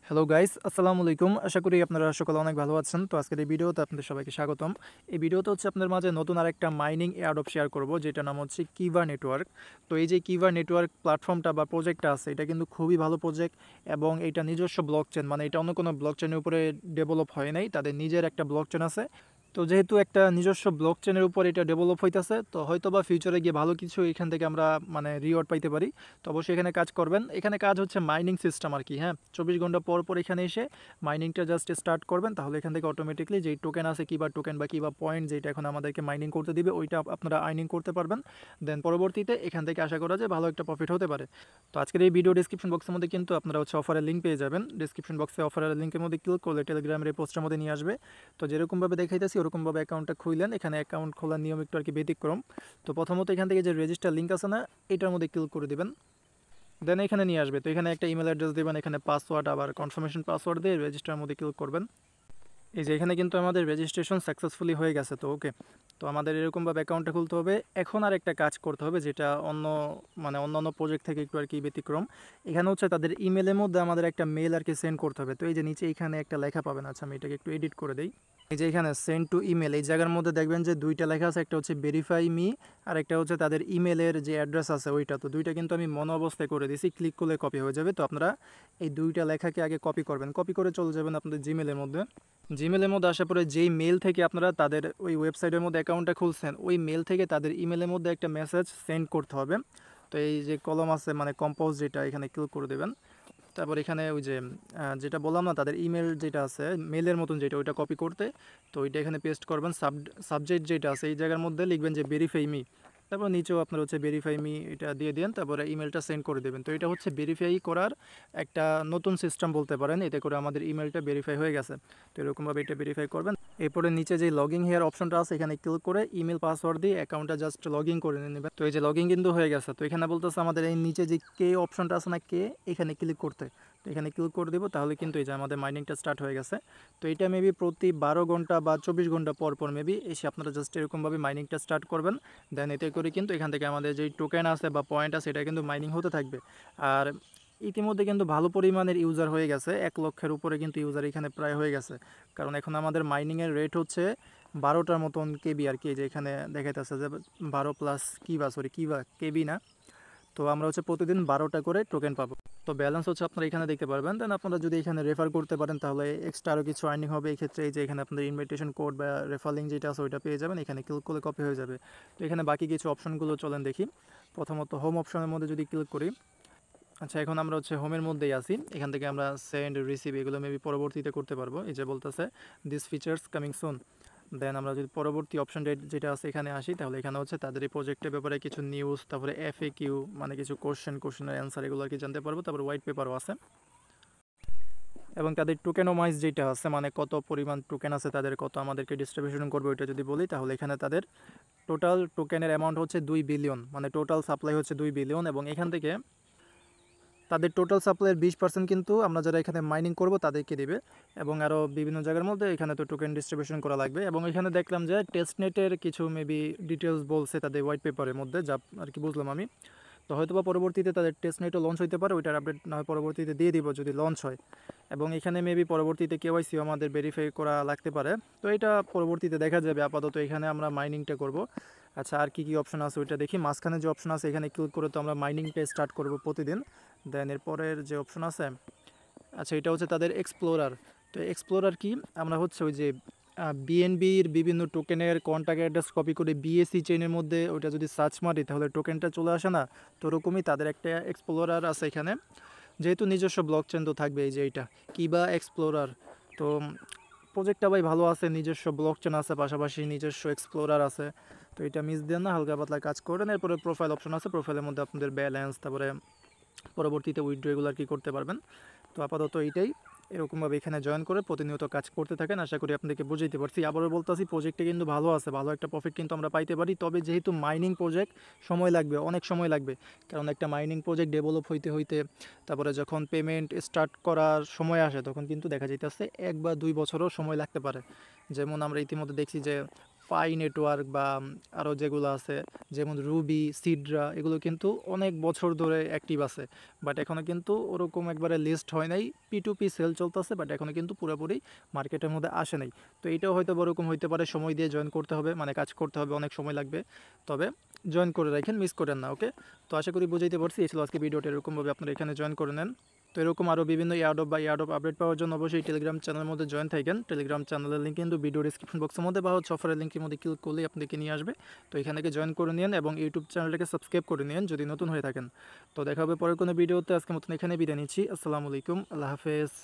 Hello guys, আসসালামু আলাইকুম। আশা করি আপনারা সকলে অনেক ভালো আছেন। তো আজকের এই ভিডিওতে আপনাদের সবাইকে স্বাগতম। এই ভিডিওতে হচ্ছে আপনাদের মাঝে নতুন আরেকটা মাইনিং এয়ারড্রপ শেয়ার করব, যেটার নাম হচ্ছে কিভার নেটওয়ার্ক। তো এই যে কিভার নেটওয়ার্ক প্ল্যাটফর্মটা বা প্রজেক্টটা আছে, এটা কিন্তু খুবই ভালো প্রজেক্ট এবং এটা নিজস্ব ব্লকচেন, মানে এটা অন্য কোনো ব্লকচেনের উপরে ডেভেলপ হয় নাই, তাদের নিজের একটা ব্লকচেন আছে। তো যেহেতু একটা নিজস্ব ব্লকচেনের উপর এটা ডেভেলপ হইতেছে, তো হয়তো বা ফিউচারে গিয়ে ভালো কিছু এখান থেকে আমরা মানে রিওয়ার্ড পাইতে পারি। তো অবশ্যই এখানে কাজ করবেন। এখানে কাজ হচ্ছে মাইনিং সিস্টেম আর কি। হ্যাঁ, 24 ঘন্টা পর পর এখানে এসে মাইনিংটা জাস্ট স্টার্ট করবেন, তাহলে এখান থেকে অটোমেটিকলি যেই টোকেন আছে, কিবা টোকেন বা কিবা পয়েন্ট যেটা এখন আমাদেরকে মাইনিং করতে দিবে, ওইটা আপনারা আর্নিং করতে পারবেন। দেন পরবর্তীতে এখান থেকে আশা করা যায় ভালো একটা প্রফিট হতে পারে। তো আজকের এই ভিডিও ডিসক্রিপশন বক্সের মধ্যে কিন্তু আপনারা হচ্ছে অফারের লিঙ্ক পেয়ে যাবেন। ডিসক্রিপশন বক্সে অফারের লিঙ্কের মধ্যে ক্লিক করলে টেলিগ্রামের এই পোস্টের মধ্যে নিয়ে আসবে। তো যেরকমভাবে দেখাইতেছি ওরকমভাবে অ্যাকাউন্টটা খুললেন। এখানে অ্যাকাউন্ট খোলার নিয়ম একটু আর কি ব্যতিক্রম। তো প্রথমত এখান থেকে যে রেজিস্টার লিঙ্ক আছে না, এটার মধ্যে ক্লিক করে দিবেন। দেন এখানে নিয়ে আসবে। তো এখানে একটা ইমেল অ্যাড্রেস দেবেন, এখানে পাসওয়ার্ড, আবার কনফার্মেশন পাসওয়ার্ড দিয়ে রেজিস্টারের মধ্যে ক্লিক করবেন। এই যে এখানে কিন্তু আমাদের রেজিস্ট্রেশন সাকসেসফুলি হয়ে গেছে। তো ওকে, তো আমাদের এরকমভাবে অ্যাকাউন্টটা খুলতে হবে। এখন আর একটা কাজ করতে হবে, যেটা অন্যান্য প্রজেক্ট থেকে একটু আর কি ব্যতিক্রম। এখানে হচ্ছে তাদের ইমেলের মধ্যে আমাদের একটা মেল আর কি সেন্ড করতে হবে। তো এই যে নিচে এখানে একটা লেখা পাবেন। আচ্ছা, আমি এটাকে একটু এডিট করে দিই। এই যে এখানে সেন্ড টু ইমেল, এই জায়গার মধ্যে দেখবেন যে দুইটা লেখা আছে, একটা হচ্ছে ভেরিফাই মি, আর একটা হচ্ছে তাদের ইমেলের যে অ্যাড্রেস আছে ওইটা। তো দুইটা কিন্তু আমি মনো অবস্থায় করে দিয়েছি, ক্লিক করলে কপি হয়ে যাবে। তো আপনারা এই দুইটা লেখাকে আগে কপি করবেন, কপি করে চলে যাবেন আপনাদের জিমেলের মধ্যে। জিমেলের মধ্যে আসার পরে যেই মেল থেকে আপনারা তাদের ওই ওয়েবসাইটের মধ্যে অ্যাকাউন্টটা খুলছেন, ওই মেল থেকে তাদের ইমেলের মধ্যে একটা মেসেজ সেন্ড করতে হবে। তো এই যে কলম আছে মানে কম্পোজ, যেটা এখানে ক্লিক করে দেবেন। তারপর এখানে ওই যে যেটা বললাম না, তাদের ইমেল যেটা আছে মেলের মতন যেটা, ওইটা কপি করতে। তো ওইটা এখানে পেস্ট করবেন। সাবজেক্ট যেটা আছে এই জায়গার মধ্যে লিখবেন যে ভেরিফাই মি। তারপর নিচেও আপনার হচ্ছে ভেরিফাই মি এটা দিয়ে দেন, তারপরে ইমেলটা সেন্ড করে দেবেন। তো এটা হচ্ছে ভেরিফাই করার একটা নতুন সিস্টেম বলতে পারেন। এতে করে আমাদের ইমেলটা ভেরিফাই হয়ে গেছে। তো এরকমভাবে এটা ভেরিফাই করবেন। এরপরে নিচে যে লগইন হেয়ার অপশনটা আছে, এখানে ক্লিক করে ইমেল পাসওয়ার্ড দিয়ে অ্যাকাউন্টটা জাস্ট লগ ইন করে নেবেন। তো এই যে লগ ইন কিন্তু হয়ে গেছে। তো এখানে বলতেছে আমাদের এই নিচে যে কে অপশনটা আছে না, কে, এখানে ক্লিক করতে। তো এখানে ক্লিক করে দেবো, তাহলে কিন্তু এই যে আমাদের মাইনিংটা স্টার্ট হয়ে গেছে। তো এটা মেবি প্রতি 12 ঘন্টা বা 24 ঘন্টা পর পর মেবি এসে আপনারা জাস্ট এরকমভাবে মাইনিংটা স্টার্ট করবেন। দেন এতে করে কিন্তু এখান থেকে আমাদের যেই টোকেন আছে বা পয়েন্ট আছে, এটা কিন্তু মাইনিং হতে থাকবে। আর ইতিমধ্যে কিন্তু ভালো পরিমাণের ইউজার হয়ে গেছে, 1 লক্ষের উপরে কিন্তু ইউজার এখানে প্রায় হয়ে গেছে। কারণ এখন আমাদের মাইনিংয়ের রেট হচ্ছে 12টার মতন কেবি আর কি। যে এখানে দেখাইতেছে যে 12 প্লাস কিবা কেবি না। তো আমরা হচ্ছে প্রতিদিন 12টা করে টোকেন পাবো। তো ব্যালেন্স হচ্ছে আপনারা এখানে দেখতে পারবেন। দেন আপনারা যদি এখানে রেফার করতে পারেন, তাহলে এক্সট্রা আরও কিছু আর্নিং হবে। এই ক্ষেত্রে এই যে এখানে আপনাদের ইনভাইটেশন কোড বা রেফার লিঙ্ক যেটা আছে ওইটা পেয়ে যাবেন। এখানে ক্লিক করলে কপি হয়ে যাবে। তো এখানে বাকি কিছু অপশনগুলো চলেন দেখি। প্রথমত হোম অপশনের মধ্যে যদি ক্লিক করি। আচ্ছা, এখন আমরা হচ্ছে হোমের মধ্যেই আছি। এখান থেকে আমরা সেন্ড, রিসিভ এগুলো মেবি পরবর্তীতে করতে পারবো। এই যে বলতেছে দিস ফিচার্স কামিং সুন। দেন আমরা যদি পরবর্তী অপশন যেটা আছে এখানে আসি, তাহলে এখানে হচ্ছে তাদের এই প্রজেক্টের ব্যাপারে কিছু নিউজ, তারপরে FAQ মানে কিছু কোশ্চেনের অ্যান্সার, এগুলো আর কি জানতে পারবো। তারপরে হোয়াইট পেপারও আছে এবং তাদের টোকেনোমাইজ যেটা আছে, মানে কত পরিমাণ টোকেন আছে তাদের, কত আমাদেরকে ডিস্ট্রিবিউশন করবে, ওইটা যদি বলি, তাহলে এখানে তাদের টোটাল টোকেনের অ্যামাউন্ট হচ্ছে 2 বিলিয়ন, মানে টোটাল সাপ্লাই হচ্ছে 2 বিলিয়ন। এবং এখান থেকে তাদের টোটাল সাপ্লাইয়ের 20% কিন্তু আমরা যারা এখানে মাইনিং করব তাদেরকে দেবে। এবং আরও বিভিন্ন জায়গার মধ্যে এখানে তো টোকেন ডিস্ট্রিবিউশন করা লাগবে। এবং এখানে দেখলাম যে টেস্টনেটের কিছু মেবি ডিটেলস বলছে তাদের হোয়াইট পেপারের মধ্যে, যা আর কি বুঝলাম আমি। তো হয়তোবা পরবর্তীতে তাদের টেস্টনেটও লঞ্চ হতে পারে, ওইটার আপডেট না হয় পরবর্তীতে দিয়ে দিব যদি লঞ্চ হয়। এবং এখানে মেবি পরবর্তীতে কেওয়াইসিও আমাদের ভেরিফাই করা লাগতে পারে। তো এটা পরবর্তীতে দেখা যাবে। আপাতত এখানে আমরা মাইনিংটা করব। আচ্ছা, আর কি অপশন আছে ওইটা দেখি। মাঝখানে যে অপশন আছে এখানে ক্লিক করে তো আমরা মাইনিংটা স্টার্ট করব প্রতিদিন। দেন এরপরের যে অপশন আছে, আচ্ছা এটা হচ্ছে তাদের এক্সপ্লোরার। তো এক্সপ্লোরার কি, আমরা হচ্ছে ওই যে বিএনবির বিভিন্ন টোকেনের কন্ট্যাক্ট অ্যাড্রেস কপি করে BSC চেইনের মধ্যে ওইটা যদি সার্চ মারি, তাহলে টোকেনটা চলে আসে না। তো ওরকমই তাদের একটা এক্সপ্লোরার আছে এখানে। যেহেতু নিজস্ব ব্লক চেন তো থাকবে, এই যে এইটা কিবা এক্সপ্লোরার। তো প্রজেক্টটা ভাই ভালো আছে, নিজস্ব ব্লক চেন আছে, পাশাপাশি নিজস্ব এক্সপ্লোরার আছে। তো এটা মিস দেন না, হালকা পাতলা কাজ করেন। এরপরে প্রোফাইল অপশন আছে, প্রোফাইলের মধ্যে আপনাদের ব্যালেন্স, তারপরে পরবর্তীতে উইথড্র এগুলো আর কি করতে পারবেন। তো আপাতত এইটাই। এরকমভাবে এখানে জয়েন করে প্রতিনিয়ত কাজ করতে থাকেন। আশা করি আপনাদেরকে বুঝাইতে পারছি। আবারও বলতেছি, প্রজেক্টটা কিন্তু ভালো আছে, ভালো একটা প্রফিট কিন্তু আমরা পাইতে পারি। তবে যেহেতু মাইনিং প্রজেক্ট, সময় লাগবে, অনেক সময় লাগবে। কারণ একটা মাইনিং প্রজেক্ট ডেভেলপ হইতে হইতে, তারপরে যখন পেমেন্ট স্টার্ট করার সময় আসে, তখন কিন্তু দেখা যাইতেছে 1 বা 2 বছরও সময় লাগতে পারে। যেমন আমরা ইতিমধ্যে দেখছি যে পাই নেটওয়ার্ক বা আরও যেগুলো আছে যেমন রুবি, সিডরা, এগুলো কিন্তু অনেক বছর ধরে অ্যাক্টিভ আছে, বাট এখনও কিন্তু ওরকম একবারে লিস্ট হয় নাই। P2P সেল চলতেছে, বাট এখনও কিন্তু পুরোপুরি মার্কেটের মধ্যে আসে নাই। তো এইটাও হয়তো ওরকম হইতে পারে, সময় দিয়ে জয়েন করতে হবে, মানে কাজ করতে হবে, অনেক সময় লাগবে। তবে জয়েন করে রাখেন, মিস করেন না। ওকে, তো আশা করি বুঝাইতে পারছি। এই ছিল আজকে ভিডিওটা, এরকমভাবে আপনারা এখানে জয়েন করে নেন। তো এরকম আরও বিভিন্ন ইয়ারডপ বা ইয়ারডপ আপডেট পাওয়ার জন্য অবশ্যই টেলিগ্রাম চ্যানেলের মধ্যে জয়েন থাকেন। টেলিগ্রাম চ্যানেলের লিঙ্ক কিন্তু ভিডিও ডিসক্রিপশন বক্সের মধ্যে বা হচ্ছে অফারের লিঙ্কের মধ্যে ক্লিক করলেই আপনাদেরকে নিয়ে আসবে। তো এখান থেকে জয়েন করে নিন এবং ইউটিউব চ্যানেলটাকে সাবস্ক্রাইব করে নিন যদি নতুন হয়ে থাকেন। তো দেখা হবে পরের কোনো ভিডিওতে। আজকের মতন এখানে বিদায় নিচ্ছি। আসসালামু আলাইকুম, আল্লাহ হাফেজ।